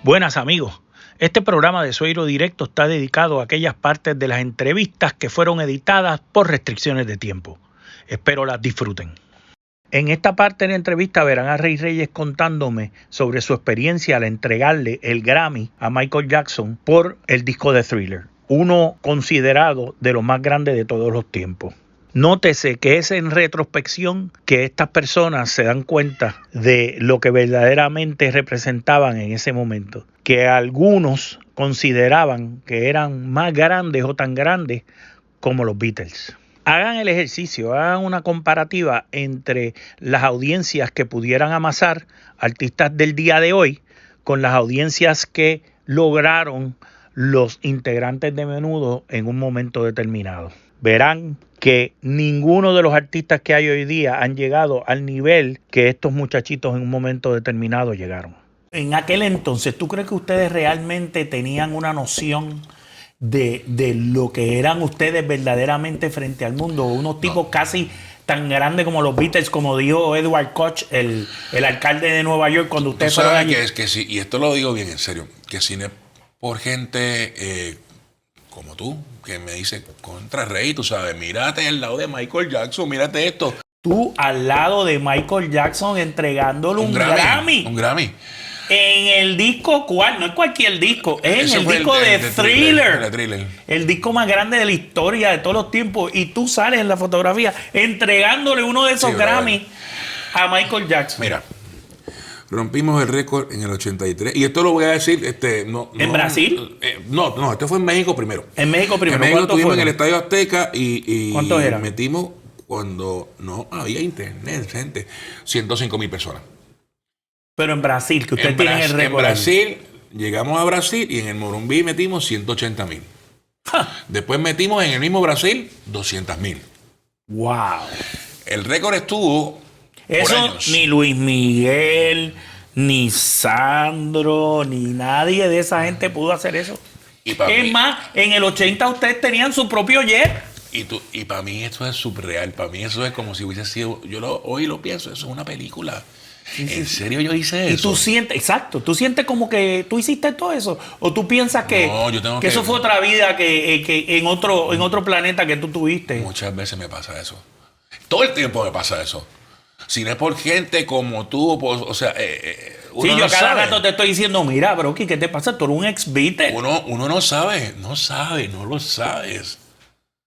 Buenas amigos, este programa de Sueiro Directo está dedicado a aquellas partes de las entrevistas que fueron editadas por restricciones de tiempo. Espero las disfruten. En esta parte de la entrevista verán a Ray Reyes contándome sobre su experiencia al entregarle el Grammy a Michael Jackson por el disco de Thriller, uno considerado de los más grandes de todos los tiempos. Nótese que es en retrospección que estas personas se dan cuenta de lo que verdaderamente representaban en ese momento, que algunos consideraban que eran más grandes o tan grandes como los Beatles. Hagan el ejercicio, hagan una comparativa entre las audiencias que pudieran amasar artistas del día de hoy con las audiencias que lograron los integrantes de Menudo en un momento determinado. Verán que ninguno de los artistas que hay hoy día han llegado al nivel que estos muchachitos en un momento determinado llegaron. En aquel entonces, ¿tú crees que ustedes realmente tenían una noción de lo que eran ustedes verdaderamente frente al mundo? Unos tipos casi tan grandes como los Beatles, como dijo Edward Koch, el alcalde de Nueva York, cuando ustedes fueron allí. Que sí, y esto lo digo bien en serio, que si no es por gente como tú, que me dice contra Rey, tú sabes, mírate al lado de Michael Jackson, mírate esto. Tú al lado de Michael Jackson entregándole un Grammy. Un Grammy. En el disco, ¿cuál? No es cualquier disco, es en el disco de Thriller. El disco más grande de la historia de todos los tiempos. Y tú sales en la fotografía entregándole uno de esos Grammy a Michael Jackson. Mira, rompimos el récord en el 83. Y esto lo voy a decir, ¿En Brasil? No, esto fue en México primero. En México primero. En México estuvimos en el Estadio Azteca y ¿cuántos eran? Metimos, cuando no había internet, gente, 105,000 personas. Pero en Brasil, que ustedes tienen el récord. En Brasil, llegamos a Brasil y en el Morumbí metimos 180,000. Después metimos en el mismo Brasil 200,000. ¡Wow! El récord estuvo eso por años. Ni Luis Miguel, ni Sandro, ni nadie de esa gente pudo hacer eso. Es más, en el 80 ustedes tenían su propio jet. Y para mí esto es subreal. Para mí eso es como si hubiese sido... Hoy lo pienso, eso es una película. Sí, ¿En serio yo hice eso? Y tú sientes, exacto, tú sientes como que tú hiciste todo eso. O tú piensas que, que eso fue otra vida que en otro planeta que tú tuviste. Muchas veces me pasa eso. Todo el tiempo me pasa eso. Si no es por gente como tú, pues, o sea, uno sí, yo no cada sabe. Rato te estoy diciendo, mira, bro, ¿qué te pasa? Tú eres un ex-Beatle. Uno no sabe, no lo sabes.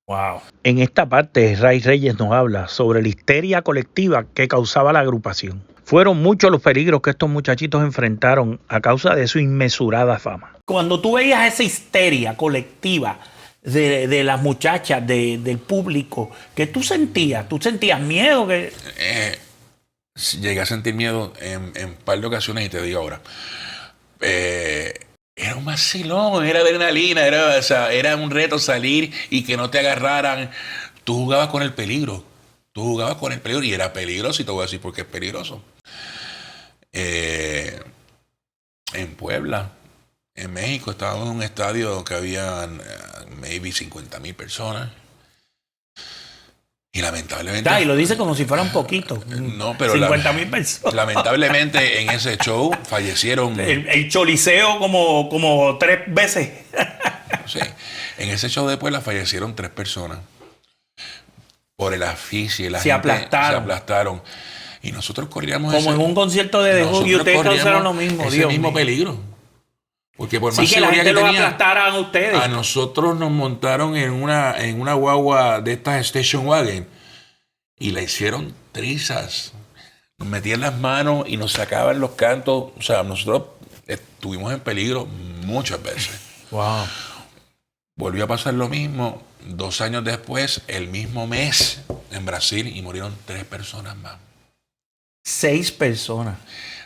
Wow. En esta parte, Ray Reyes nos habla sobre la histeria colectiva que causaba la agrupación. Fueron muchos los peligros que estos muchachitos enfrentaron a causa de su inmesurada fama. Cuando tú veías esa histeria colectiva de las muchachas, del público, ¿qué tú sentías? ¿Tú sentías miedo? Llegué a sentir miedo en un par de ocasiones y te digo ahora. Era un vacilón, era adrenalina, era un reto salir y que no te agarraran. Tú jugabas con el peligro. Y era peligroso, y te voy a decir por qué es peligroso. En Puebla, en México, estábamos en un estadio que había maybe 50,000 personas. Y lamentablemente... Y lo dice como si fueran poquitos. No, pero 50,000 personas. Lamentablemente en ese show fallecieron... El choliseo como 3 veces. Sí. En ese show de Puebla fallecieron 3 personas. Por el asfixia. Se aplastaron. Y nosotros corríamos... Como en un concierto de The Who, y ustedes causaron lo mismo. Ese mismo peligro. Porque por más que la gente los aplastaran a ustedes. A nosotros nos montaron en una guagua de estas station wagon y la hicieron trizas. Nos metían las manos y nos sacaban los cantos. O sea, nosotros estuvimos en peligro muchas veces. Wow. Volvió a pasar lo mismo 2 años después, el mismo mes, en Brasil, y murieron 3 personas más. 6 personas.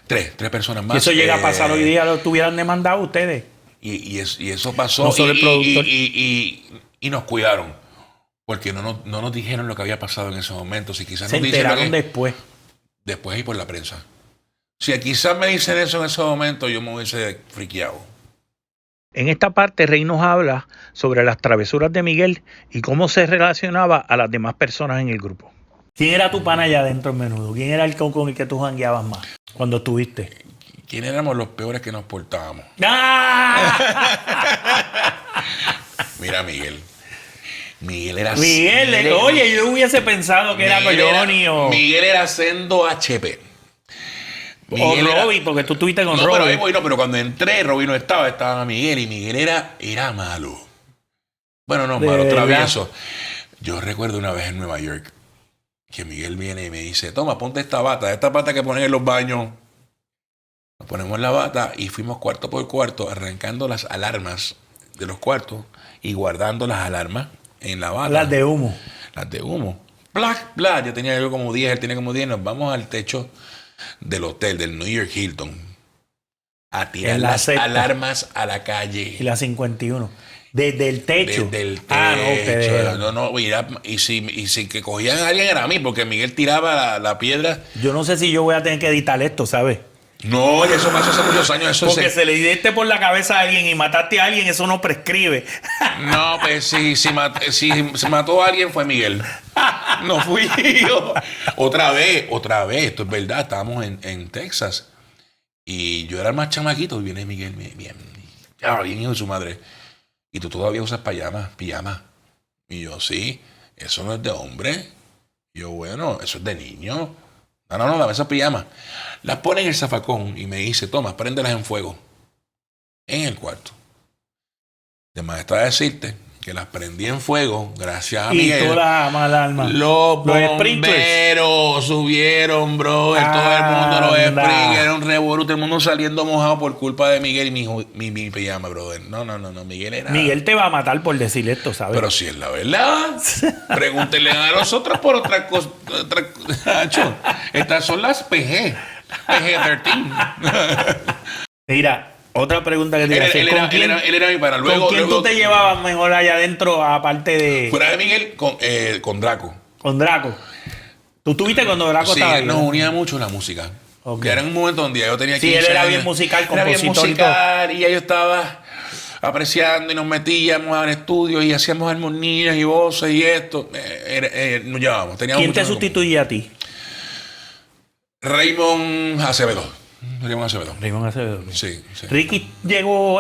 3 personas más. Si eso llega a pasar hoy día, lo tuvieran demandado ustedes. Y eso pasó. No solo el productor. Y nos cuidaron. Porque no nos dijeron lo que había pasado en ese momento. Si quizás se nos enteraron después. Después y por la prensa. Si quizás me dicen eso en ese momento, yo me hubiese friqueado. En esta parte, Rey nos habla sobre las travesuras de Miguel y cómo se relacionaba a las demás personas en el grupo. ¿Quién era tu pana allá adentro en Menudo? ¿Quién era el con el que tú jangueabas más cuando estuviste? ¿quién éramos los peores que nos portábamos? Mira, Miguel. Miguel era... Oye, yo hubiese pensado que era Johnny o... Miguel era sendo HP. Miguel o Robbie, porque tú estuviste con Robbie. Pero cuando entré, Robbie no estaba Miguel, y Miguel era malo. Bueno, no, malo, travieso. Yo recuerdo una vez en Nueva York que Miguel viene y me dice, toma, ponte esta bata que ponen en los baños. Nos ponemos la bata y fuimos cuarto por cuarto arrancando las alarmas de los cuartos y guardando las alarmas en la bata. Las de humo. Black, black. Yo tenía como 10, él tenía como 10. Nos vamos al techo del hotel, del New York Hilton, a tirar las alarmas a la calle. Y la 51. Desde el techo. Desde el techo. No, y si que cogían a alguien era a mí, porque Miguel tiraba la piedra. Yo no sé si yo voy a tener que editar esto, ¿sabes? No, y eso pasó hace muchos años. Porque se le diste por la cabeza a alguien y mataste a alguien, eso no prescribe. No, pues si se mató a alguien fue Miguel. No fui yo. Otra vez, esto es verdad, estábamos en Texas y yo era el más chamaquito y viene Miguel, bien hijo de su madre. Y tú todavía usas pijama. Y yo, sí, eso no es de hombre. Y yo, bueno, eso es de niño. No, dame esas pijamas. Las pone en el zafacón y me dice, toma, préndelas en fuego. En el cuarto. De más está decirte que las prendí en fuego gracias a Miguel. Y toda la alarma. Los bomberos subieron, bro. Todo el mundo, los sprinklers, un revolú, todo el mundo saliendo mojado por culpa de Miguel y mi pijama, brother. No, Miguel era... Miguel te va a matar por decir esto, ¿sabes? Pero si es la verdad. Pregúntenle a nosotros por otra cosa. Estas son las PG 13. Mira, otra pregunta que te iba a hacer. Él era mi pana. Luego, ¿con quién tú te llevabas mejor allá adentro, aparte de...? Fuera de Miguel, con Draco. Con Draco. ¿Tú estuviste cuando Draco estaba ahí? Nos unía mucho la música. Okay. Ya era un momento donde yo tenía 15 años. Sí, él era bien musical, compositor y todo. Y ya yo estaba apreciando y nos metíamos al estudio y hacíamos armonías y voces y esto. Nos llevábamos. ¿Quién te sustituía a ti? Raymond Acevedo. Raymond Acevedo. Sí. ¿Ricky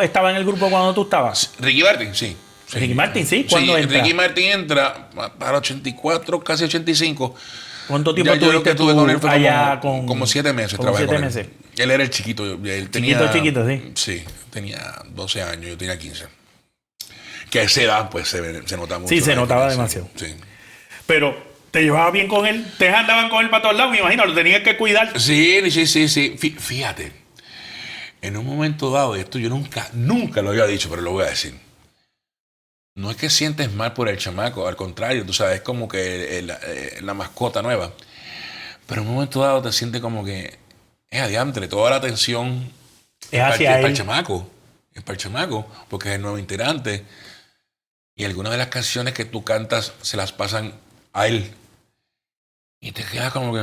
estaba en el grupo cuando tú estabas? Ricky Martin, sí. Ricky Martin, sí. ¿Cuándo entra? Ricky Martin entra para 84, casi 85. ¿Cuánto tiempo tuviste tú con él? allá como 7 meses. Como 7 meses. Él era el chiquito. Él Chiquito, sí. Sí, tenía 12 años, yo tenía 15. Que a esa edad, pues, se nota mucho. Sí, se notaba demasiado. Sí. Pero... ¿te llevabas bien con él? ¿Te andaban con él para todos lados? Me imagino, lo tenías que cuidar. Sí. Fíjate, en un momento dado, esto yo nunca lo había dicho, pero lo voy a decir. No es que sientes mal por el chamaco, al contrario, tú sabes, es como que la mascota nueva. Pero en un momento dado te sientes como que es adiantre, toda la atención es hacia él. Es para el chamaco, porque es el nuevo integrante. Y algunas de las canciones que tú cantas se las pasan a él. Y te quedas como que...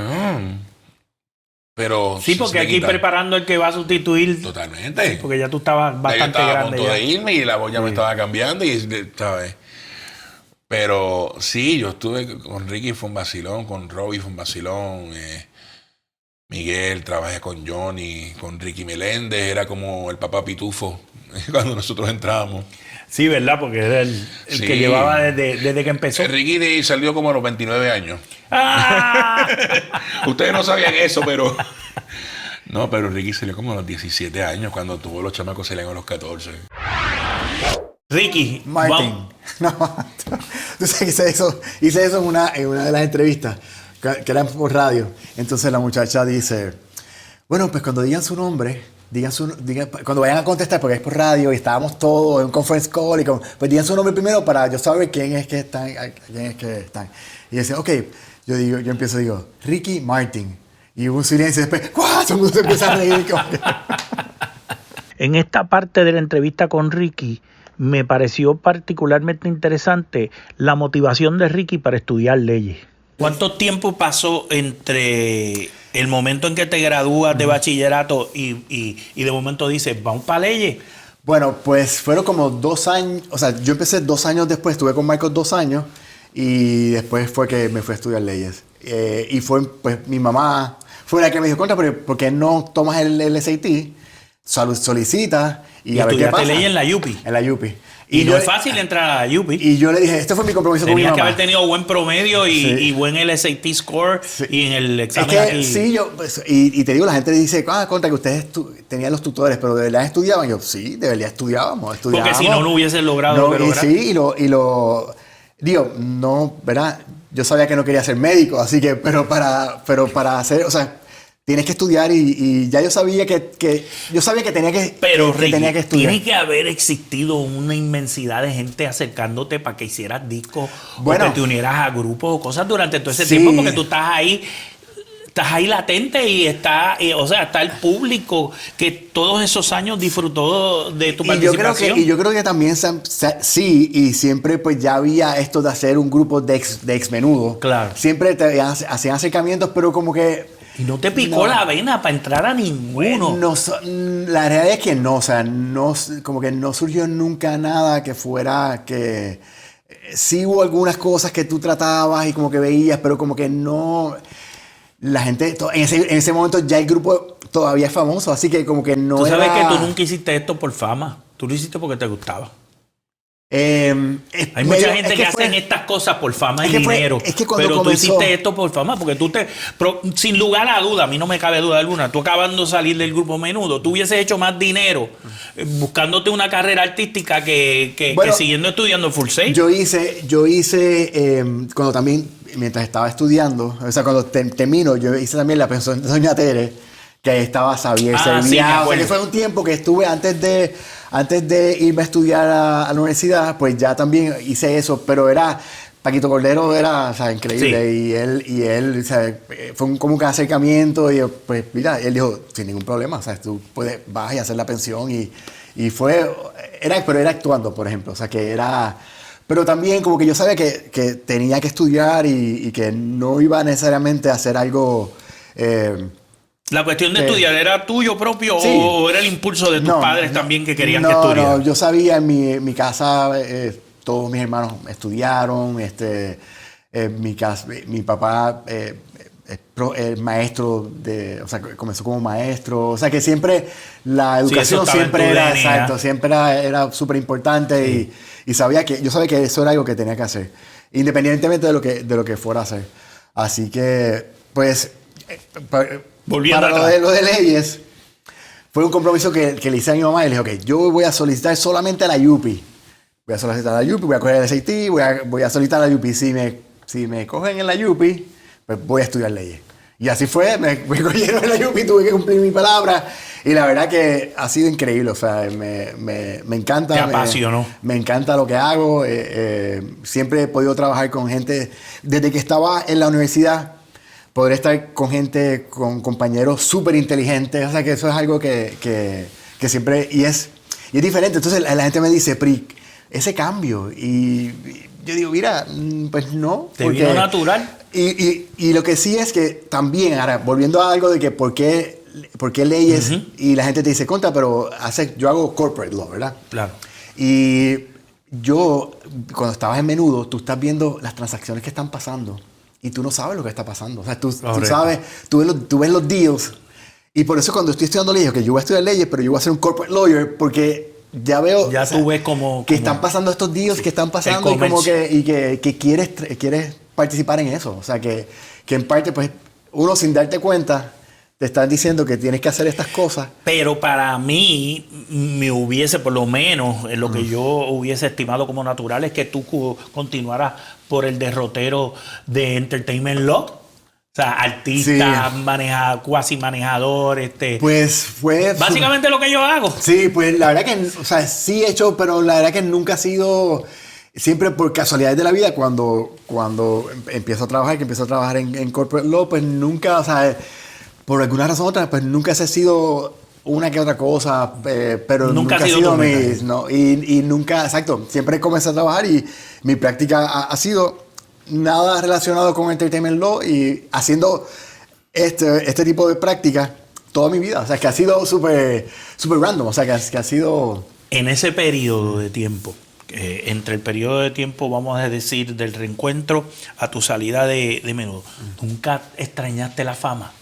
Pero... Sí, porque hay que ir preparando el que va a sustituir. Totalmente. Sí, porque ya tú estabas bastante grande. Yo estaba a punto de irme y la voz ya me estaba cambiando y, ¿sabes? Pero sí, yo estuve con Ricky, fue un vacilón, con Robbie fue un vacilón, Miguel, trabajé con Johnny, con Ricky Meléndez, era como el papá pitufo cuando nosotros entrábamos. Sí, ¿verdad? Porque era el que llevaba desde que empezó. Ricky salió como a los 29 años. ¡Ah! Ustedes no sabían eso, pero... No, pero Ricky salió como a los 17 años, cuando tuvo los chamacos salían a los 14. Ricky Martin. No, tú sabes que hice eso en una de las entrevistas, que eran por radio. Entonces la muchacha dice, bueno, pues cuando digan su nombre... cuando vayan a contestar, porque es por radio y estábamos todos en un conference call, pues digan su nombre primero para yo saber quién es que están. Y dicen, ok, yo digo, Ricky Martin. Y hubo un silencio y después, ¡guau! Todo el mundo se empieza a reír. En esta parte de la entrevista con Ricky, me pareció particularmente interesante la motivación de Ricky para estudiar leyes. ¿Cuánto tiempo pasó entre el momento en que te gradúas de bachillerato y de momento dices, vamos para leyes? Bueno, pues fueron como 2 años. O sea, yo empecé 2 años después, estuve con Michael 2 años y después fue que me fui a estudiar leyes. Y fue, pues, mi mamá fue la que me dijo, contra, pero ¿por qué no tomas el SAT? Solicitas y a ver qué pasa. Estudiaste ley en la UPI. En la UPI. Y no es fácil entrar a la UPI. Y yo le dije, este fue mi compromiso con mi mamá. Tenías que haber tenido buen promedio y buen SAT score y en el examen aquí. Sí, yo, pues, y te digo, la gente dice, contra que ustedes tenían los tutores, pero ¿de verdad estudiaban? Yo, sí, de verdad estudiábamos. Porque si no, no hubiesen logrado lo que lograron. Sí, digo, no, ¿verdad? Yo sabía que no quería ser médico, así que, pero para hacer, o sea, tienes que estudiar y ya yo sabía que tenía que, pero que tenía que estudiar. Tiene que haber existido una inmensidad de gente acercándote para que hicieras discos o que te unieras a grupos o cosas durante todo ese tiempo, porque tú estás ahí latente y está el público que todos esos años disfrutó de tu participación. Yo creo que también sí, y siempre pues ya había esto de hacer un grupo de ex menudo. Claro. Siempre hacían acercamientos, pero como que... Y no te picó la vena para entrar a ninguno. La realidad es que no, o sea, como que no surgió nunca nada que fuera que... Sí hubo algunas cosas que tú tratabas y como que veías, pero como que no... La gente, en ese momento ya el grupo todavía es famoso, así que como que no Tú sabes era... que tú nunca hiciste esto por fama, tú lo hiciste porque te gustaba. Hay mucha gente que hacen estas cosas por fama y dinero, pero tú hiciste esto por fama, porque sin lugar a duda, a mí no me cabe duda alguna, tú acabando de salir del grupo Menudo, tú hubieses hecho más dinero buscándote una carrera artística que siguiendo estudiando Full Sail. Yo hice cuando también, mientras estaba estudiando, o sea, cuando termino, yo hice también la pensión de Doña Tere, que estaba Xavier Servia, o sea, que fue un tiempo que estuve antes de irme a estudiar a la universidad, pues ya también hice eso, pero Paquito Cordero era, o sea, increíble, sí. y él o sea, fue como un acercamiento, y pues mira, él dijo, sin ningún problema, o sea, tú vas y hacer la pensión, y pero era actuando, por ejemplo, o sea, que era... Pero también como que yo sabía que tenía que estudiar y que no iba necesariamente a hacer algo... ¿La cuestión de estudiar era tuyo propio o era el impulso de tus padres también que querían que estudiara? No, yo sabía en mi casa, todos mis hermanos estudiaron, mi papá es maestro, o sea, comenzó como maestro, o sea que siempre la educación siempre era súper importante y yo sabía que eso era algo que tenía que hacer, independientemente de lo que fuera a hacer. Así que, pues... Volviendo para lo de leyes, fue un compromiso que le hice a mi mamá y le dije, ok, yo voy a solicitar solamente a la UPI. Voy a solicitar a la UPI, voy a coger el SAT, voy a solicitar a la UPI. Si me cogen en la UPI, pues voy a estudiar leyes. Y así fue, me cogieron en la UPI, tuve que cumplir mi palabra. Y la verdad que ha sido increíble, o sea, me encanta. Te apasionó. Me encanta lo que hago. Siempre he podido trabajar con gente, desde que estaba en la universidad, poder estar con gente, con compañeros súper inteligentes, o sea que eso es algo que siempre, y es diferente. Entonces la gente me dice, Pri, ese cambio, y yo digo, mira, pues no. Te vino natural. Y lo que sí es que también, ahora, volviendo a algo de que por qué leyes, y la gente te dice, contra, pero yo hago corporate law, ¿verdad? Claro. Y yo, cuando estabas en Menudo, tú estás viendo las transacciones que están pasando. Y tú no sabes lo que está pasando. O sea, tú sabes, tú ves los deals. Y por eso cuando estoy estudiando leyes, que yo voy a estudiar leyes, pero yo voy a ser un corporate lawyer, porque ya veo... Ya tú ves como... Que están pasando estos deals, que están pasando y que quieres participar en eso. O sea, que en parte, pues, uno sin darte cuenta, te están diciendo que tienes que hacer estas cosas. Pero para mí, me hubiese, por lo menos, en lo que yo hubiese estimado como natural, es que tú continuaras por el derrotero de Entertainment Law. O sea, artista, cuasi manejador, Pues fue... Básicamente lo que yo hago. Sí, pues la verdad que, o sea, sí he hecho, pero la verdad que nunca ha sido... Siempre por casualidades de la vida, cuando empiezo a trabajar, en Corporate Law, pues nunca, o sea... Por alguna razón u otra, pues nunca se ha sido una que otra cosa, pero nunca ha sido no, y nunca, exacto, siempre comencé a trabajar y mi práctica ha sido nada relacionado con Entertainment Law y haciendo este tipo de práctica toda mi vida. O sea, que ha sido súper random, o sea, que ha sido... En ese periodo de tiempo, entre el periodo de tiempo, vamos a decir, del reencuentro a tu salida de Menudo, ¿nunca extrañaste la fama?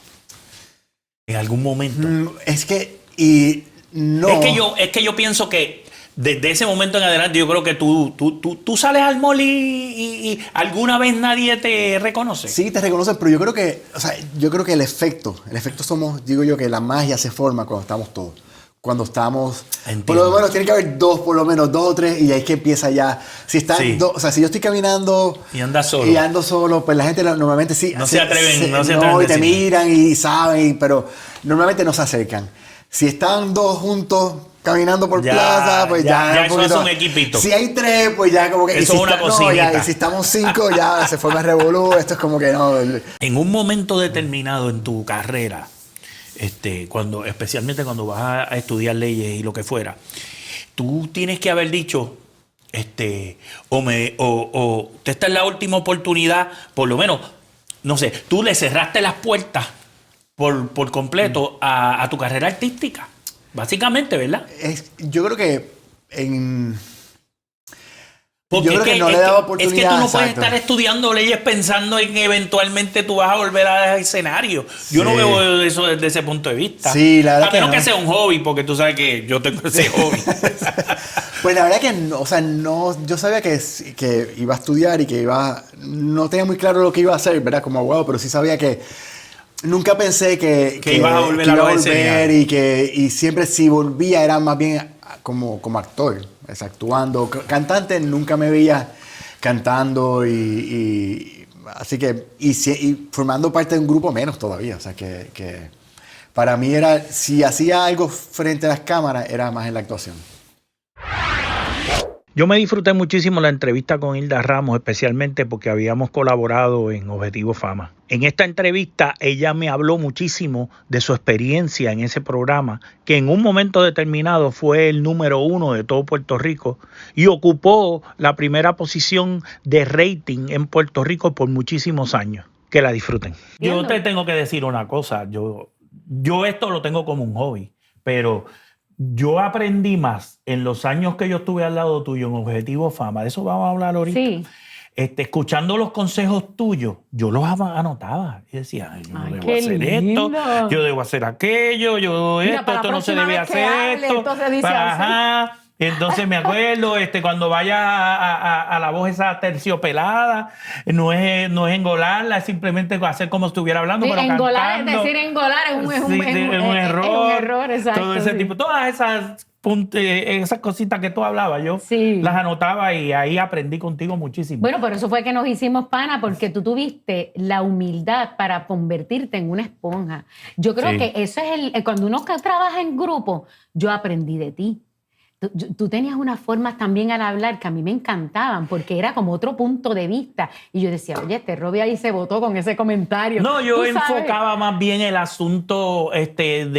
en algún momento. Es que, y no. Es que yo pienso que desde ese momento en adelante yo creo que tú sales al mall y alguna vez nadie te reconoce. Sí, te reconocen, pero yo creo que, o sea, yo creo que el efecto somos, digo yo, que la magia se forma cuando estamos todos. Cuando estamos, Entiendo. por lo menos tiene que haber por lo menos dos o tres, y ahí que empieza ya. Si están Sí. o sea, si yo estoy caminando Y andas solo. y ando solo, pues la gente normalmente sí. No se atreven no, a y te decirlo. miran y saben, pero normalmente no se acercan. Si están dos juntos caminando por Ya, plaza, pues ya eso es un equipito. Si hay tres, pues ya como que... Eso es una cocinita. y si estamos cinco, ya se forma el revolú. Esto es como que no... En un momento determinado en tu carrera, especialmente cuando vas a estudiar leyes y lo que fuera, tú tienes que haber dicho, esta es la última oportunidad, por lo menos, no sé, tú le cerraste las puertas por completo a tu carrera artística, básicamente, ¿verdad? Yo creo que Porque yo creo que no le he dado oportunidad. Es que tú no puedes exacto. estar estudiando leyes pensando en que eventualmente tú vas a volver al escenario. Yo no Sí. veo eso desde ese punto de vista. Sí, la verdad a menos que que no. sea un hobby, porque tú sabes que yo tengo ese hobby. Pues la verdad que no, o sea, no, yo sabía que iba a estudiar y que no tenía muy claro lo que iba a hacer, ¿verdad? Como abogado, pero sí sabía que nunca pensé que ibas a volver que a iba lo a del volver escenario. y siempre si volvía era más bien como actor, actuando. Cantante nunca me veía cantando así que y formando parte de un grupo menos todavía, o sea que para mí era, si hacía algo frente a las cámaras, era más en la actuación. Yo me disfruté muchísimo la entrevista con Hilda Ramos, especialmente porque habíamos colaborado en Objetivo Fama. En esta entrevista ella me habló muchísimo de su experiencia en ese programa, que en un momento determinado fue el número 1 de todo Puerto Rico y ocupó la primera posición de rating en Puerto Rico por muchísimos años. Que la disfruten. Yo te tengo que decir una cosa, yo esto lo tengo como un hobby, pero yo aprendí más en los años que yo estuve al lado tuyo en Objetivo Fama, de eso vamos a hablar ahorita. Sí. Escuchando los consejos tuyos, yo los anotaba y decía, yo no Ay, debo qué hacer lindo. esto, yo debo hacer aquello, Mira, para la esto no se próxima debe vez que hacer hable, esto. entonces dice así. Ajá. Entonces me acuerdo, cuando vaya a la voz esa terciopelada, no es engolarla, es simplemente hacer como si estuviera hablando, Sí, pero engolar, cantando. es decir, engolar es un error. Es un error, exacto. Todo ese sí. tipo, todas esas cositas que tú hablabas, yo Sí. las anotaba y ahí aprendí contigo muchísimo. Bueno, por eso fue que nos hicimos pana, porque tú tuviste la humildad para convertirte en una esponja. Yo creo Sí. que eso es cuando uno trabaja en grupo, yo aprendí de ti. Tú tenías unas formas también al hablar que a mí me encantaban, porque era como otro punto de vista. Y yo decía, oye, Robbie ahí se votó con ese comentario. No, yo Tú sabes. enfocaba más bien el asunto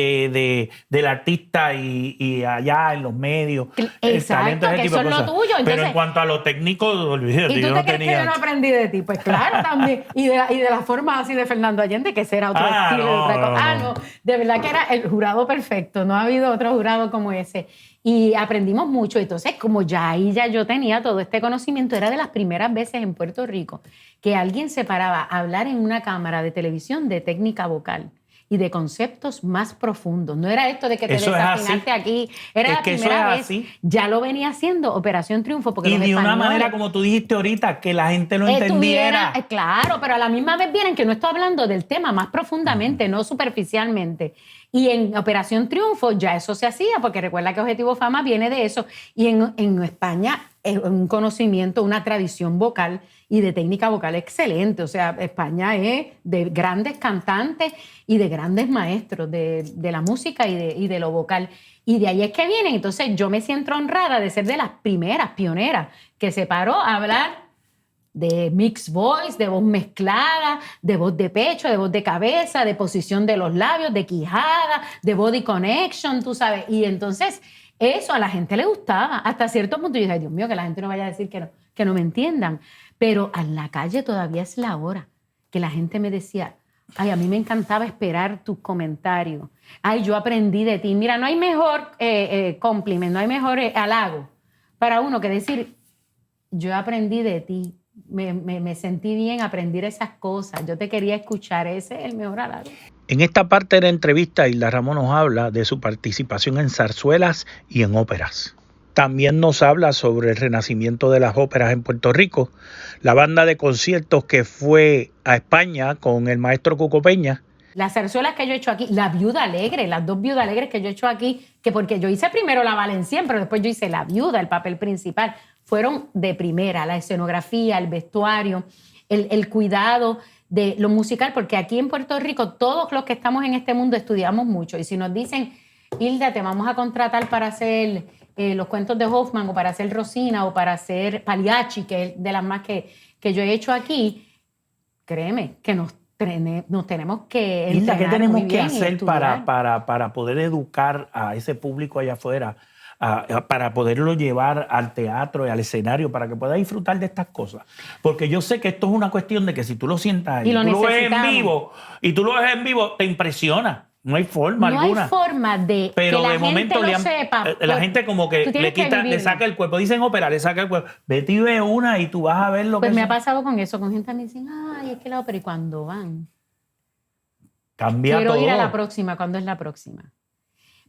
del artista y allá en los medios. el Exacto, talento, ese que tipo eso de es lo cosas. tuyo. Pero Entonces, en cuanto a lo técnico, olvídate, ¿y tú yo te no crees que tenía. yo no aprendí de ti? Pues claro, también. Y de la forma así de Fernando Allende, que ese era otro Ah, estilo. no, de otra cosa. no. No, de verdad que era el jurado perfecto. No ha habido otro jurado como ese. Y aprendimos mucho. Entonces, como ya yo tenía todo este conocimiento, era de las primeras veces en Puerto Rico que alguien se paraba a hablar en una cámara de televisión de técnica vocal y de conceptos más profundos. No era esto de que te Eso es desafinaste así. aquí. Era Es la que eso primera es vez. así. Ya lo venía haciendo Operación Triunfo. Porque Y los de una españoles manera, como tú dijiste ahorita, que la gente lo entendiera. Claro, pero a la misma vez vienen que no estoy hablando del tema más profundamente, no superficialmente. Y en Operación Triunfo ya eso se hacía, porque recuerda que Objetivo Fama viene de eso. Y en España es un conocimiento, una tradición vocal y de técnica vocal excelente. O sea, España es de grandes cantantes y de grandes maestros de la música y de lo vocal. Y de ahí es que vienen. Entonces yo me siento honrada de ser de las primeras pioneras que se paró a hablar de mixed voice, de voz mezclada, de voz de pecho, de voz de cabeza, de posición de los labios, de quijada, de body connection, tú sabes. Y entonces eso a la gente le gustaba. Hasta cierto punto yo dije, ay, Dios mío, que la gente no vaya a decir que no me entiendan. Pero en la calle todavía es la hora que la gente me decía, ay, a mí me encantaba esperar tus comentarios. Ay, yo aprendí de ti. Mira, no hay mejor compliment, no hay mejor halago para uno que decir, yo aprendí de ti. Me sentí bien aprender esas cosas. Yo te quería escuchar. Ese es el mejor halago. En esta parte de la entrevista, Hilda Ramos nos habla de su participación en zarzuelas y en óperas. También nos habla sobre el renacimiento de las óperas en Puerto Rico, la banda de conciertos que fue a España con el maestro Cuco Peña. Las zarzuelas que yo he hecho aquí, la Viuda Alegre, las 2 Viudas Alegres que yo he hecho aquí, que porque yo hice primero la Valenciana, pero después yo hice la Viuda, el papel principal, fueron de primera, la escenografía, el vestuario, el cuidado de lo musical, porque aquí en Puerto Rico todos los que estamos en este mundo estudiamos mucho, y si nos dicen, Hilda, te vamos a contratar para hacer los cuentos de Hoffman, o para hacer Rosina, o para hacer Pagliacci, que es de las más que yo he hecho aquí, créeme que nos tenemos que Hilda, ¿qué tenemos muy que bien y hacer estudiar. para poder educar a ese público allá afuera, para poderlo llevar al teatro y al escenario, para que pueda disfrutar de estas cosas? Porque yo sé que esto es una cuestión de que si tú lo sientas ahí, Y lo tú lo ves en necesitamos. vivo, y tú lo ves en vivo, te impresiona. No hay forma No alguna. hay forma de Pero que la de momento gente le lo han- sepa. la gente como que Tú le tienes que quita, le vivirlo. saca el cuerpo. Dicen ópera, le saca el cuerpo. Vete y ve una y tú vas a ver lo Pues que me ha es. pasado con eso, con gente que me dicen, ay, es que la ópera, y cuando van, Cambia quiero todo. ir a la próxima, ¿cuándo es la próxima?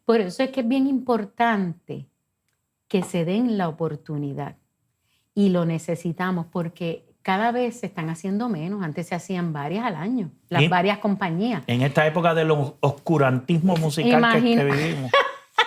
Por eso es que es bien importante que se den la oportunidad, y lo necesitamos porque cada vez se están haciendo menos. Antes se hacían varias al año, las Y- varias compañías. En esta época del oscurantismo musical que Imagina- vivimos.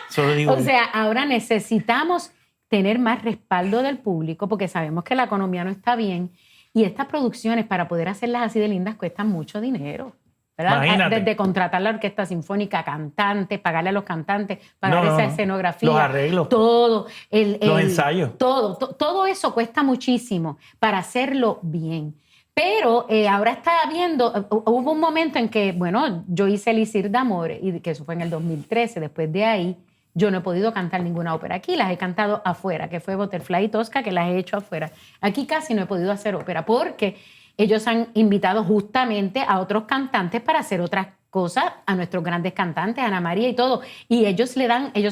Eso lo digo O yo. sea, ahora necesitamos tener más respaldo del público porque sabemos que la economía no está bien, y estas producciones, para poder hacerlas así de lindas, cuestan mucho dinero, ¿verdad? Imagínate. Desde contratar la orquesta sinfónica, cantantes, pagarle a los cantantes, pagar No, esa no. escenografía. Los arreglos. Todo. Los ensayos. Todo eso cuesta muchísimo para hacerlo bien. Pero ahora está viendo, hubo un momento en que, bueno, yo hice Elixir de Amor, y que eso fue en el 2013. Después de ahí, yo no he podido cantar ninguna ópera aquí, las he cantado afuera, que fue Butterfly y Tosca, que las he hecho afuera. Aquí casi no he podido hacer ópera porque ellos han invitado justamente a otros cantantes para hacer otras cosas, a nuestros grandes cantantes, Ana María y todo. Y ellos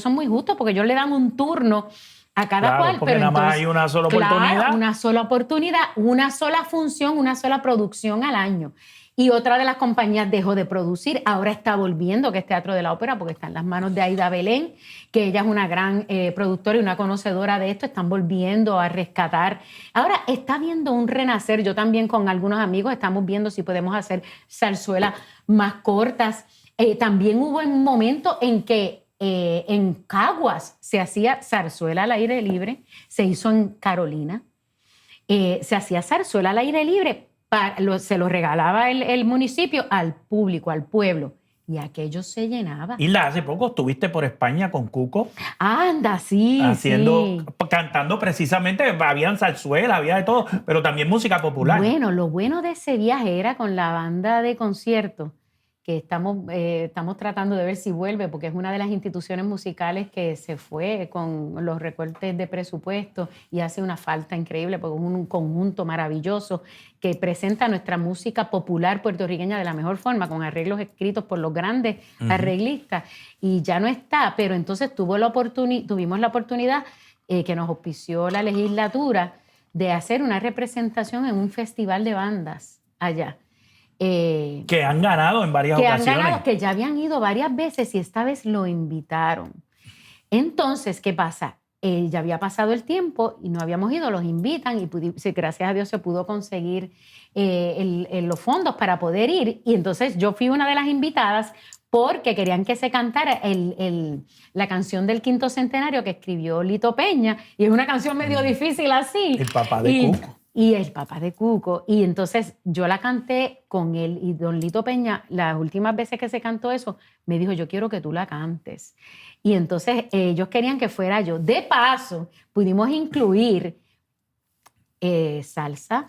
son muy justos porque ellos le dan un turno a cada Claro, cual. porque pero nada más entonces, hay una sola claro, oportunidad. una sola oportunidad, una sola función, una sola producción al año. Y otra de las compañías dejó de producir, ahora está volviendo, que es Teatro de la Ópera, porque está en las manos de Aida Belén, que ella es una gran productora y una conocedora de esto. Están volviendo a rescatar. Ahora está viendo un renacer. Yo también con algunos amigos estamos viendo si podemos hacer zarzuelas más cortas. También hubo un momento en que en Caguas se hacía zarzuela al aire libre, se hizo en Carolina, se hacía zarzuela al aire libre, se lo regalaba el municipio al público, al pueblo, y aquello se llenaba. Hilda, hace poco estuviste por España con Cuco, Anda, sí, sí. cantando precisamente, habían zarzuela, había de todo, pero también música popular. Bueno, lo bueno de ese viaje era con la banda de concierto, que estamos tratando de ver si vuelve, porque es una de las instituciones musicales que se fue con los recortes de presupuesto y hace una falta increíble, porque es un conjunto maravilloso que presenta nuestra música popular puertorriqueña de la mejor forma, con arreglos escritos por los grandes arreglistas, y ya no está, pero entonces tuvimos la oportunidad que nos auspició la legislatura de hacer una representación en un festival de bandas allá. Que han ganado en varias ocasiones. Que ya habían ido varias veces y esta vez lo invitaron. Entonces, ¿qué pasa? Ya había pasado el tiempo y no habíamos ido, los invitan y gracias a Dios se pudo conseguir los fondos para poder ir. Y entonces yo fui una de las invitadas porque querían que se cantara la canción del 5º centenario que escribió Lito Peña, y es una canción medio difícil así. El papá de Cuco. Y el papá de Cuco. Y entonces yo la canté con él, y don Lito Peña, las últimas veces que se cantó eso, me dijo, yo quiero que tú la cantes. Y entonces ellos querían que fuera yo. De paso, pudimos incluir salsa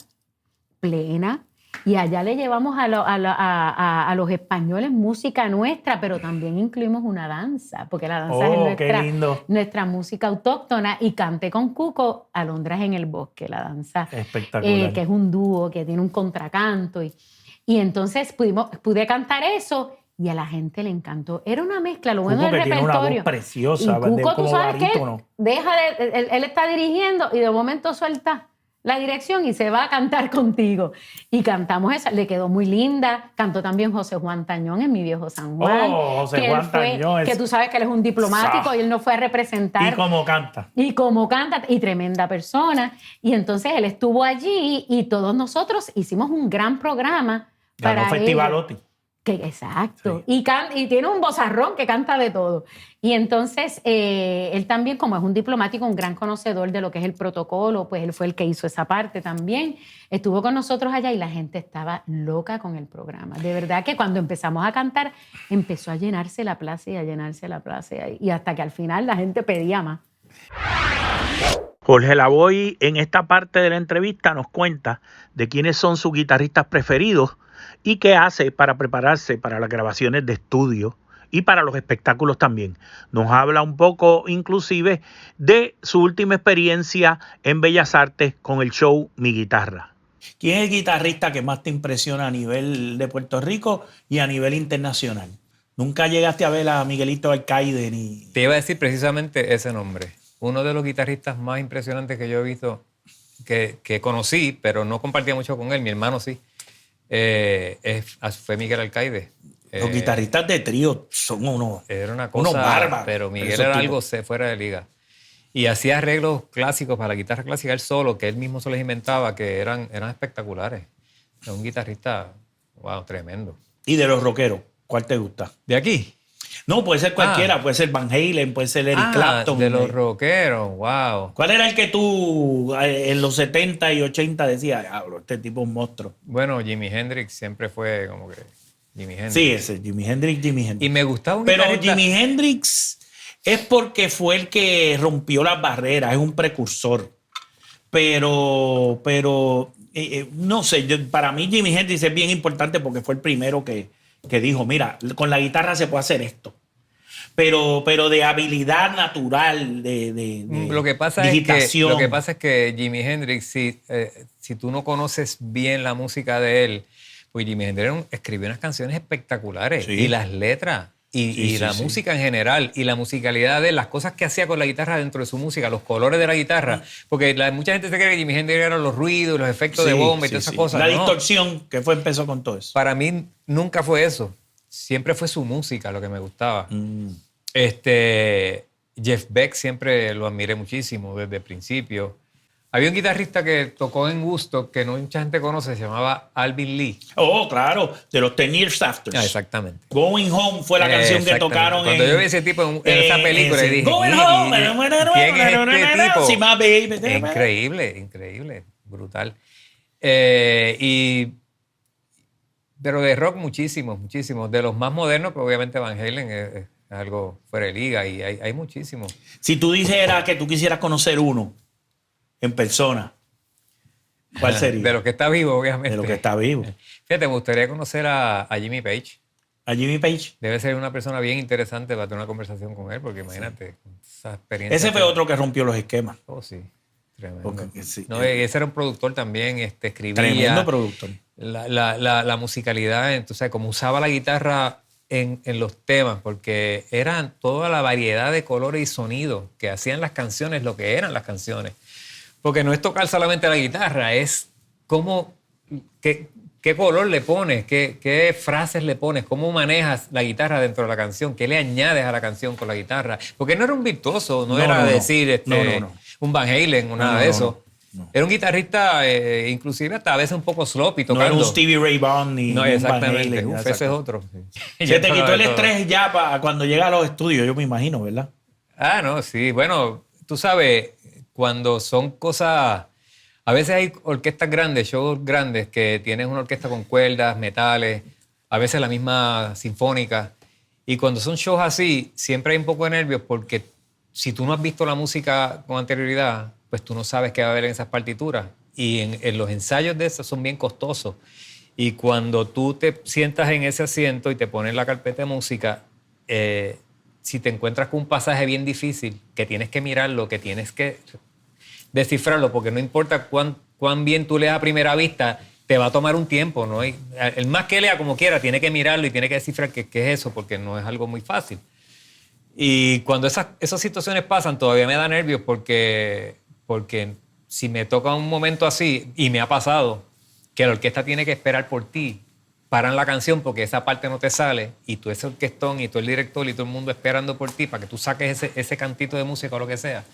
plena, y allá le llevamos a los españoles música nuestra, pero también incluimos una danza, porque la danza es nuestra música autóctona, y canté con Cuco Alondras en el Bosque, la danza. Espectacular. Que es un dúo, que tiene un contracanto. Y entonces pude cantar eso, y a la gente le encantó. Era una mezcla, lo bueno Cuco, del que tiene repertorio. una voz preciosa, y Cuco, tú como sabes que barítono. él está dirigiendo y de momento suelta la dirección y se va a cantar contigo. Y cantamos esa, le quedó muy linda. Cantó también José Juan Tañón en Mi Viejo San Juan. Oh, José que Juan él fue, Tañón. Que tú sabes que él es un diplomático y él nos fue a representar. Y como canta. Y como canta, y tremenda persona. Y entonces él estuvo allí y todos nosotros hicimos un gran programa para Ganó Festivalotti. Exacto. Sí. Y tiene un vozarrón que canta de todo. Y entonces él también, como es un diplomático, un gran conocedor de lo que es el protocolo, pues él fue el que hizo esa parte también. Estuvo con nosotros allá y la gente estaba loca con el programa. De verdad que cuando empezamos a cantar, empezó a llenarse la plaza y a llenarse la plaza. Y hasta que al final la gente pedía más. Jorge Lavoy en esta parte de la entrevista nos cuenta de quiénes son sus guitarristas preferidos y qué hace para prepararse para las grabaciones de estudio y para los espectáculos también. Nos habla un poco inclusive de su última experiencia en Bellas Artes con el show Mi Guitarra. ¿Quién es el guitarrista que más te impresiona a nivel de Puerto Rico y a nivel internacional? Nunca llegaste a ver a Miguelito Alcaide ni... Te iba a decir precisamente ese nombre. Uno de los guitarristas más impresionantes que yo he visto, que conocí, pero no compartía mucho con él, mi hermano sí, fue Miguel Alcaide. Los guitarristas de trío son unos bárbaros. Pero Miguel era algo fuera de liga. Y hacía arreglos clásicos para la guitarra clásica, él solo, que él mismo se los inventaba, que eran espectaculares. Era un guitarrista, wow, tremendo. ¿Y de los rockeros, cuál te gusta? ¿De aquí? No, puede ser cualquiera, puede ser Van Halen, puede ser Eric Clapton. De los rockeros, wow. ¿Cuál era el que tú en los 70 y 80 decías, este tipo es un monstruo? Bueno, Jimi Hendrix siempre fue como que Jimi Hendrix. Sí, ese, Jimi Hendrix. Y me gustaba un Pero guitarrista. Jimi Hendrix es porque fue el que rompió las barreras, es un precursor. Pero no sé, para mí Jimi Hendrix es bien importante porque fue el primero que dijo, mira, con la guitarra se puede hacer esto. Pero de habilidad natural, de lo que pasa digitación. Lo que pasa es que Jimi Hendrix, si tú no conoces bien la música de él, pues Jimi Hendrix escribió unas canciones espectaculares. Sí. Y las letras, y la música en general, y la musicalidad de él, las cosas que hacía con la guitarra dentro de su música, los colores de la guitarra. Porque mucha gente se cree que Jimi Hendrix eran los ruidos, los efectos de bomba y todas esas cosas. La distorsión que empezó con todo eso. Para mí nunca fue eso. Siempre fue su música lo que me gustaba. Jeff Beck siempre lo admiré muchísimo desde el principio. Había un guitarrista que tocó en Woodstock que no mucha gente conoce, se llamaba Alvin Lee. Oh, claro, de los 10 Years After. Exactamente. Going Home fue la canción que tocaron. Cuando yo vi ese tipo en esa película, dije, Going Home, ¿quién es este tipo? Sí, my baby. Increíble, brutal. Pero de rock muchísimos. De los más modernos, pues obviamente Van Halen es algo fuera de liga y hay muchísimos. Si tú dijeras que tú quisieras conocer uno en persona, ¿cuál sería? De lo que está vivo, obviamente. De lo que está vivo. Fíjate, me gustaría conocer a Jimmy Page. ¿A Jimmy Page? Debe ser una persona bien interesante para tener una conversación con él, porque imagínate, esa experiencia. Ese fue otro que rompió los esquemas. Oh, sí. Tremendo. Sí. No, ese era un productor también, escribía. Tremendo productor. La musicalidad, entonces, como usaba la guitarra en los temas, porque eran toda la variedad de colores y sonidos que hacían las canciones, lo que eran las canciones. Porque no es tocar solamente la guitarra, es cómo, qué color le pones, qué frases le pones, cómo manejas la guitarra dentro de la canción, qué le añades a la canción con la guitarra. Porque no era un virtuoso, no era decir un Van Halen o nada de eso. No. Era un guitarrista, inclusive hasta a veces un poco sloppy tocando. No era un Stevie Ray Vaughan ni no, un exactamente. Van Halen. Ese es otro. Sí. Se te quitó el estrés ya cuando llega a los estudios, yo me imagino, ¿verdad? No, sí. Bueno, tú sabes, cuando son cosas... A veces hay orquestas grandes, shows grandes, que tienes una orquesta con cuerdas, metales, a veces la misma sinfónica. Y cuando son shows así, siempre hay un poco de nervios porque si tú no has visto la música con anterioridad, pues tú no sabes qué va a haber en esas partituras. Y en los ensayos de esas son bien costosos. Y cuando tú te sientas en ese asiento y te pones la carpeta de música, si te encuentras con un pasaje bien difícil, que tienes que mirarlo, que tienes que descifrarlo, porque no importa cuán bien tú leas a primera vista, te va a tomar un tiempo, ¿no? El más que lea como quiera, tiene que mirarlo y tiene que descifrar qué es eso, porque no es algo muy fácil. Y cuando esas situaciones pasan, todavía me da nervios porque si me toca un momento así, y me ha pasado, que la orquesta tiene que esperar por ti, paran la canción porque esa parte no te sale, y tú ese orquestón, y tú el director, y todo el mundo esperando por ti para que tú saques ese cantito de música o lo que sea,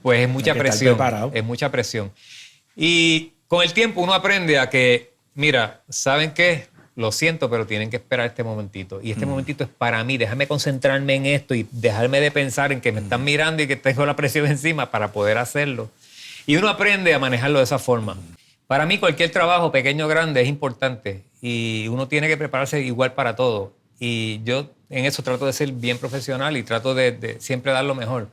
pues es mucha presión. Es mucha presión. Y con el tiempo uno aprende a que, mira, ¿saben qué? Lo siento, pero tienen que esperar este momentito. Y este momentito es para mí. Déjame concentrarme en esto y dejarme de pensar en que me están mirando y que tengo la presión encima para poder hacerlo. Y uno aprende a manejarlo de esa forma. Para mí cualquier trabajo, pequeño o grande, es importante. Y uno tiene que prepararse igual para todo. Y yo en eso trato de ser bien profesional y trato de siempre dar lo mejor.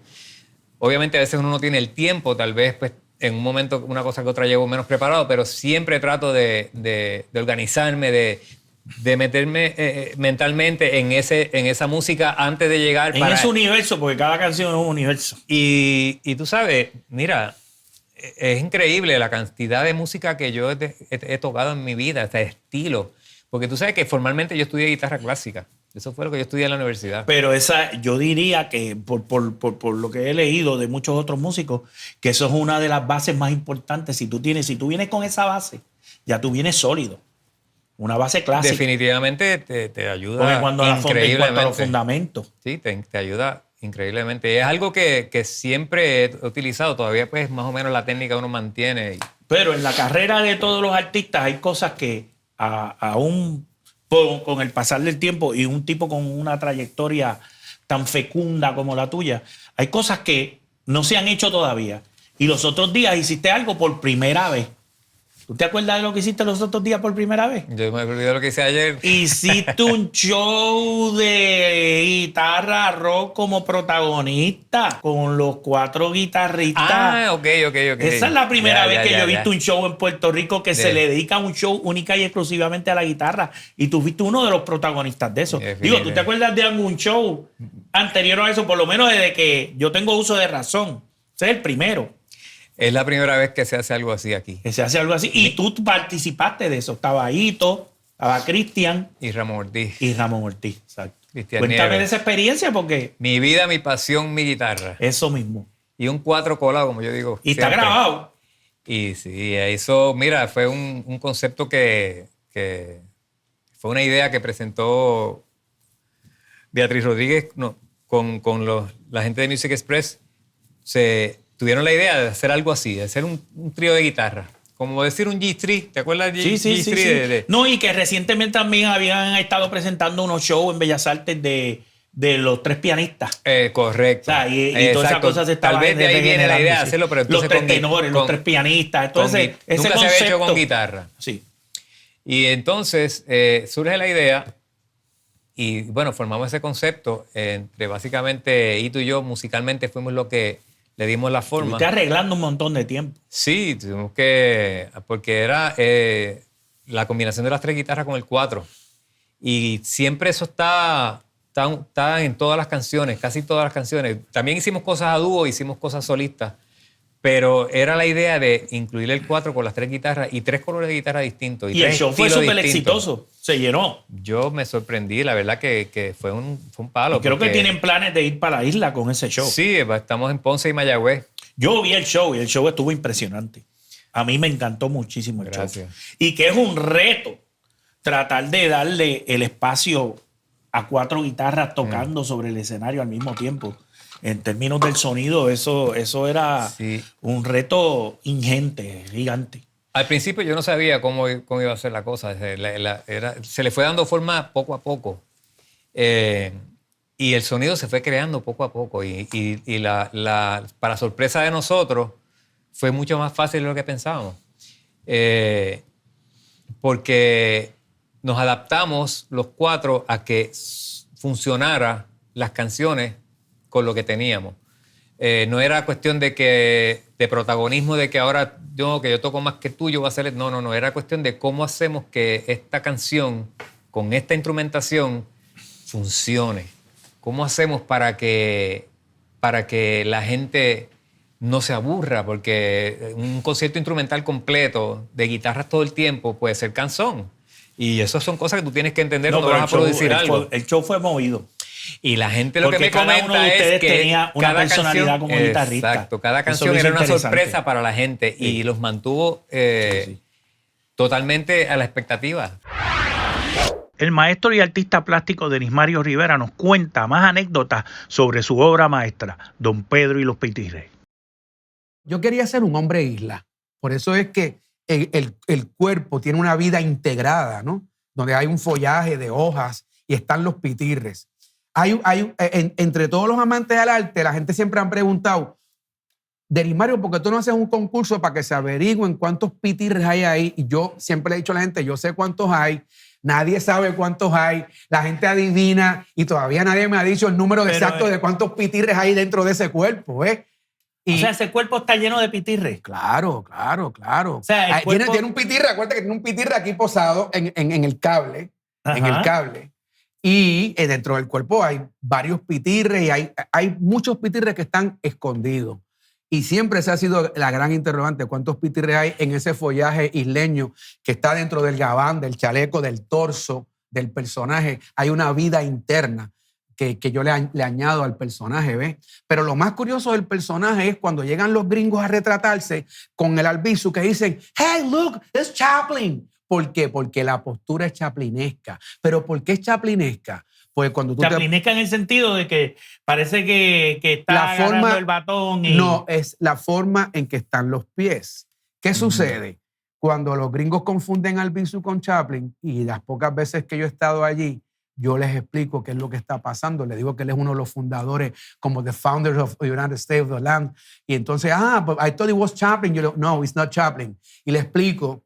Obviamente a veces uno no tiene el tiempo, tal vez pues en un momento una cosa que otra llevo menos preparado, pero siempre trato de organizarme, de meterme mentalmente en esa música antes de llegar. En ese universo, porque cada canción es un universo. Y tú sabes, mira, es increíble la cantidad de música que yo he tocado en mi vida, este estilo. Porque tú sabes que formalmente yo estudié guitarra clásica. Eso fue lo que yo estudié en la universidad. Pero yo diría que por lo que he leído de muchos otros músicos, que eso es una de las bases más importantes. Si tú vienes con esa base, ya tú vienes sólido. Una base clásica. Definitivamente te ayuda porque cuando increíblemente. En cuanto a los fundamentos. Sí, te ayuda increíblemente. Es algo que siempre he utilizado. Todavía pues más o menos la técnica uno mantiene. Pero en la carrera de todos los artistas hay cosas que aún con el pasar del tiempo y un tipo con una trayectoria tan fecunda como la tuya, hay cosas que no se han hecho todavía. Y los otros días hiciste algo por primera vez. ¿Tú te acuerdas de lo que hiciste los otros días por primera vez? Yo me olvidé de lo que hice ayer. Hiciste un show de guitarra rock como protagonista con los 4 guitarristas. Ah, ok. Esa es la primera vez que yo he visto un show en Puerto Rico que se le dedica a un show única y exclusivamente a la guitarra. Y tú fuiste uno de los protagonistas de eso. Digo, ¿tú te acuerdas de algún show anterior a eso? Por lo menos desde que yo tengo uso de razón. Ese es el primero. Es la primera vez que se hace algo así aquí. Que se hace algo así. Y tú participaste de eso. Estaba Hito, estaba Cristian. Y Ramón Ortiz. Exacto. Cristian Cuéntame Nieves. de esa experiencia porque... Mi vida, mi pasión, mi guitarra. Eso mismo. Y un 4 colado, como yo digo. Y siempre. está grabado. Y sí, eso, mira, fue un concepto que fue una idea que presentó Beatriz Rodríguez con la gente de Music Express. Tuvieron la idea de hacer algo así, de hacer un trío de guitarra. Como decir un G3, ¿te acuerdas de Sí. G3? No, y que recientemente también habían estado presentando unos shows en Bellas Artes de los 3 pianistas. Correcto. O sea, y todas esas cosas se estaban Tal vez de ahí viene la idea de hacerlo, pero entonces los 3 tenores, los 3 pianistas. Entonces, ese nunca concepto, se había hecho con guitarra. Sí. Y entonces surge la idea y bueno, formamos ese concepto entre básicamente Hito y yo musicalmente fuimos lo que le dimos la forma. Estuviste arreglando un montón de tiempo. Sí, tuvimos porque era la combinación de las 3 guitarras con el 4. Y siempre eso está en todas las canciones, casi todas las canciones. También hicimos cosas a dúo, hicimos cosas solistas, pero era la idea de incluir el 4 con las 3 guitarras y 3 colores de guitarra distintos. Y el show fue súper exitoso, se llenó. Yo me sorprendí, la verdad que fue un palo. Y creo que tienen planes de ir para la isla con ese show. Sí, estamos en Ponce y Mayagüez. Yo vi el show y el show estuvo impresionante. A mí me encantó muchísimo el Gracias. show. Y que es un reto tratar de darle el espacio a 4 guitarras tocando sobre el escenario al mismo tiempo. En términos del sonido, eso era un reto ingente, gigante. Al principio yo no sabía cómo iba a ser la cosa. Se le fue dando forma poco a poco. Y el sonido se fue creando poco a poco. Y para sorpresa de nosotros, fue mucho más fácil de lo que pensábamos. Porque nos adaptamos los 4 a que funcionara las canciones con lo que teníamos. No era cuestión de protagonismo, de que ahora yo toco más que tú, yo voy a hacer... No. Era cuestión de cómo hacemos que esta canción, con esta instrumentación, funcione. ¿Cómo hacemos para que la gente no se aburra? Porque un concierto instrumental completo de guitarras todo el tiempo puede ser cansón. Y esas son cosas que tú tienes que entender cuando vas a producir algo. El show fue movido. Y la gente lo Porque que me cada uno comenta de ustedes es que tenía una cada personalidad canción, como guitarrista. exacto, cada Eso canción lo hizo era una interesante. sorpresa para la gente y los mantuvo totalmente a la expectativa. El maestro y artista plástico Denis Mario Rivera nos cuenta más anécdotas sobre su obra maestra, Don Pedro y los Pitirres. Yo quería ser un hombre isla. Por eso es que el cuerpo tiene una vida integrada, ¿no? Donde hay un follaje de hojas y están los pitirres. Entre todos los amantes del arte, la gente siempre han preguntado, Denis Mario, ¿por qué tú no haces un concurso para que se averigüen cuántos pitirres hay ahí? Y yo siempre le he dicho a la gente, yo sé cuántos hay, nadie sabe cuántos hay, la gente adivina y todavía nadie me ha dicho el número exacto de cuántos pitirres hay dentro de ese cuerpo, ¿eh? O sea, ese cuerpo está lleno de pitirres. Claro. O sea, el cuerpo... tiene un pitirre, acuérdate que tiene un pitirre aquí posado en el cable, en el cable. Y dentro del cuerpo hay varios pitirres y hay muchos pitirres que están escondidos. Y siempre esa ha sido la gran interrogante, ¿cuántos pitirres hay en ese follaje isleño que está dentro del gabán, del chaleco, del torso, del personaje? Hay una vida interna que yo le añado al personaje, ¿ves? Pero lo más curioso del personaje es cuando llegan los gringos a retratarse con el albizu que dicen, hey, look, it's Chaplin. ¿Por qué? Porque la postura es chaplinesca. ¿Pero por qué es chaplinesca? Pues cuando tú chaplinesca en el sentido de que parece que está agarrando el batón. No, es la forma en que están los pies. ¿Qué sucede? Cuando los gringos confunden albizu con Chaplin, y las pocas veces que yo he estado allí, yo les explico qué es lo que está pasando. Les digo que él es uno de los fundadores, como the founders of the United States of the land. Y entonces, but I thought it was Chaplin. Yo le digo, no, it's not Chaplin. Y le explico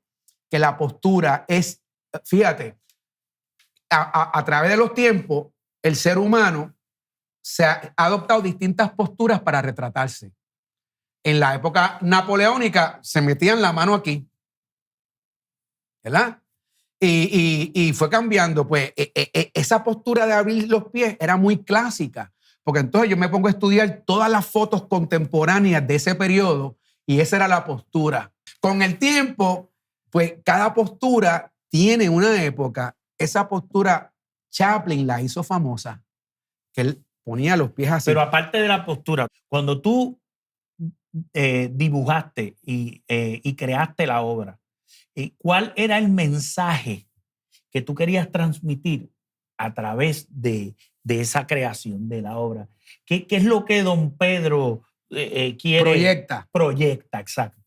que la postura es, fíjate, a través de los tiempos, el ser humano se ha adoptado distintas posturas para retratarse. En la época napoleónica se metían la mano aquí, ¿verdad? Y fue cambiando, pues esa postura de abrir los pies era muy clásica, porque entonces yo me pongo a estudiar todas las fotos contemporáneas de ese periodo y esa era la postura. Con el tiempo, pues cada postura tiene una época. Esa postura Chaplin la hizo famosa, que él ponía los pies así. Pero aparte de la postura, cuando tú dibujaste y creaste la obra, ¿cuál era el mensaje que tú querías transmitir a través de esa creación de la obra? ¿Qué es lo que don Pedro quiere? Proyecta, exacto.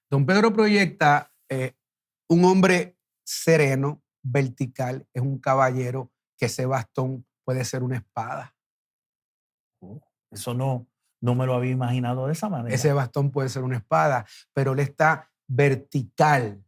Don Pedro proyecta un hombre sereno, vertical, es un caballero que ese bastón puede ser una espada. Eso no me lo había imaginado de esa manera. Ese bastón puede ser una espada, pero él está vertical.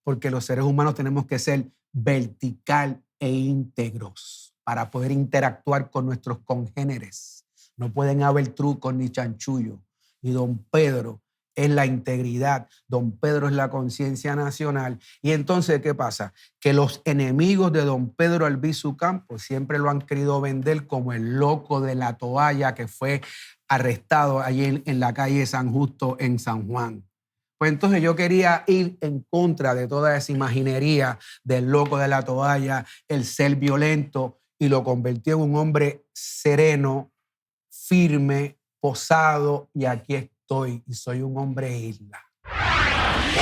Porque los seres humanos tenemos que ser vertical e íntegros para poder interactuar con nuestros congéneres. No pueden haber trucos ni chanchullos. Y don Pedro es la integridad, don Pedro es la conciencia nacional. Y entonces, ¿qué pasa? Que los enemigos de don Pedro Albizu Campos siempre lo han querido vender como el loco de la toalla que fue arrestado allí en la calle San Justo en San Juan. Pues entonces yo quería ir en contra de toda esa imaginería del loco de la toalla, el ser violento, y lo convertí en un hombre sereno, firme, posado, y aquí estoy, y soy un hombre isla.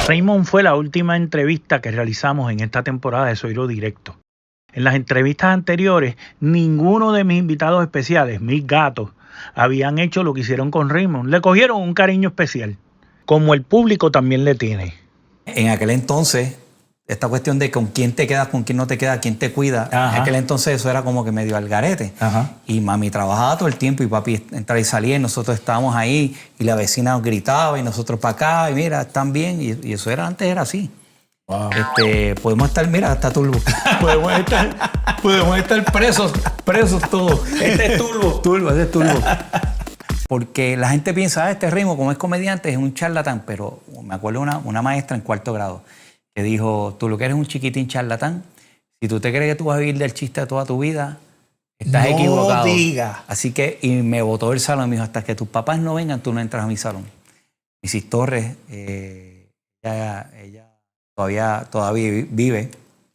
Raymond fue la última entrevista que realizamos en esta temporada de Zoilo Directo. En las entrevistas anteriores, ninguno de mis invitados especiales, mis gatos, habían hecho lo que hicieron con Raymond. Le cogieron un cariño especial, como el público también le tiene. En aquel entonces, esta cuestión de con quién te quedas, con quién no te quedas, quién te cuida, en aquel entonces eso era como que medio al garete. Y mami trabajaba todo el tiempo y papi entraba y salía y nosotros estábamos ahí y la vecina nos gritaba y nosotros para acá y mira, están bien. Y eso era antes, era así. Wow. Podemos estar, mira, está Turbo. podemos estar presos todos. Este es Turbo. Este es Turbo. Porque la gente piensa, este Raymond, como es comediante, es un charlatán. Pero me acuerdo una maestra en cuarto grado que dijo, tú lo que eres un chiquitín charlatán, si tú te crees que tú vas a vivir del chiste toda tu vida, estás equivocado. No digas. Así que, y me botó del salón y me dijo, hasta que tus papás no vengan, tú no entras a mi salón. Mrs. Torres, ella todavía vive.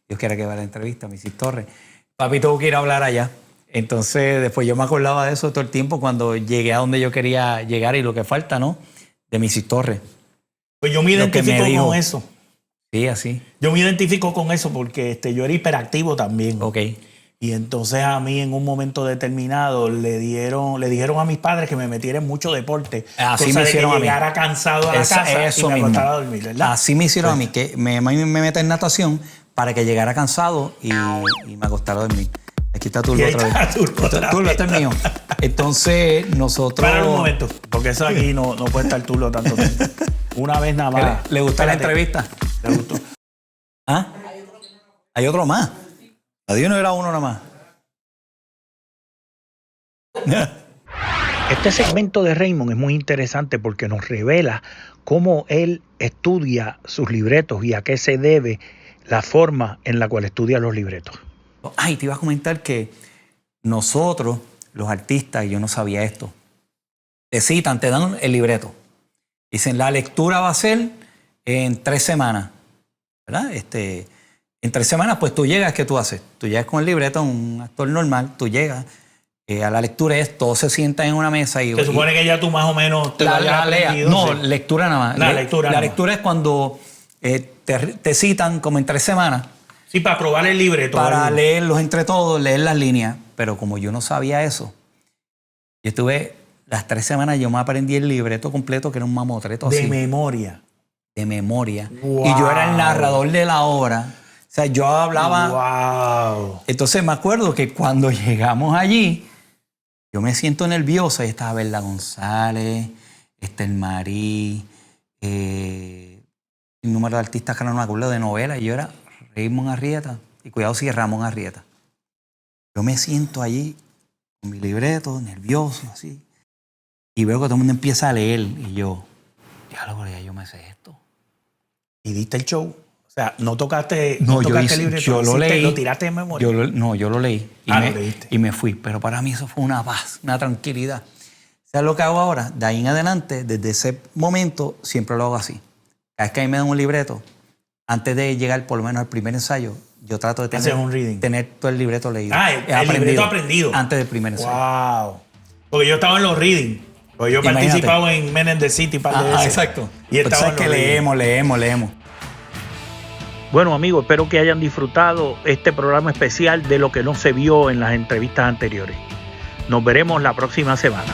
Dios quiera que vea la entrevista, Mrs. Torres. Papi tuvo que ir a hablar allá. Entonces, después yo me acordaba de eso todo el tiempo cuando llegué a donde yo quería llegar y lo que falta, ¿no? De Mrs. Torres. Pues yo me identifico con eso. Sí, así. Yo me identifico con eso porque yo era hiperactivo también. Ok. Y entonces a mí en un momento determinado le dijeron a mis padres que me metiera en mucho deporte. Así me hicieron a mí. Llegara cansado a la casa y me acostara a dormir, ¿verdad? Así me hicieron a mí, que me meten en natación para que llegara cansado y me acostara a dormir. Aquí está Turbo otra vez. Turbo, este es mío. Entonces nosotros... Para un momento, porque eso aquí no puede estar Turbo tanto tiempo. Una vez nada más. ¿Le gustó la entrevista? ¿Le gustó? ¿Ah? Hay otro más. Adiós, no era uno nada más. Este segmento de Raymond es muy interesante porque nos revela cómo él estudia sus libretos y a qué se debe la forma en la cual estudia los libretos. Ay, te iba a comentar que nosotros, los artistas, yo no sabía esto, te citan, te dan el libreto. Dicen, la lectura va a ser en 3 semanas, ¿verdad? En 3 semanas, pues tú llegas, ¿qué tú haces? Tú llegas con el libreto, un actor normal, tú llegas, a la lectura todos se sientan en una mesa y... Se supone que ya tú más o menos te lo hayas aprendido. No, lectura nada más. La lectura es cuando te citan como en 3 semanas. Sí, para probar el libreto. Para leerlos entre todos, leer las líneas. Pero como yo no sabía eso, yo estuve las 3 semanas, yo me aprendí el libreto completo, que era un mamotreto así. De memoria. De memoria. Wow. Y yo era el narrador de la obra. O sea, yo hablaba... Wow. Entonces me acuerdo que cuando llegamos allí, yo me siento nerviosa. Y estaba Berla González, Esther Marí, un número de artistas que no me acuerdo de novelas. Y yo era Raymond Arrieta. Y cuidado si es Ramón Arrieta. Yo me siento allí con mi libreto, nervioso, así. Y veo que todo el mundo empieza a leer. Y yo, ya yo me sé esto. ¿Y diste el show? O sea, no tocaste, el libreto. Yo lo leí. ¿Lo tiraste de memoria? Yo lo leí. Y me fui. Pero para mí eso fue una paz, una tranquilidad. ¿Sabes lo que hago ahora? De ahí en adelante, desde ese momento, siempre lo hago así. Cada vez que a mí me dan un libreto, antes de llegar por lo menos al primer ensayo, yo trato de tener todo el libreto leído. El libreto aprendido. Antes del primer ensayo. Wow. Porque yo estaba en los reading. Porque yo he participado en Men in the City para de veces. Exacto. Y estaba en que leemos. Bueno, amigos, espero que hayan disfrutado este programa especial de lo que no se vio en las entrevistas anteriores. Nos veremos la próxima semana.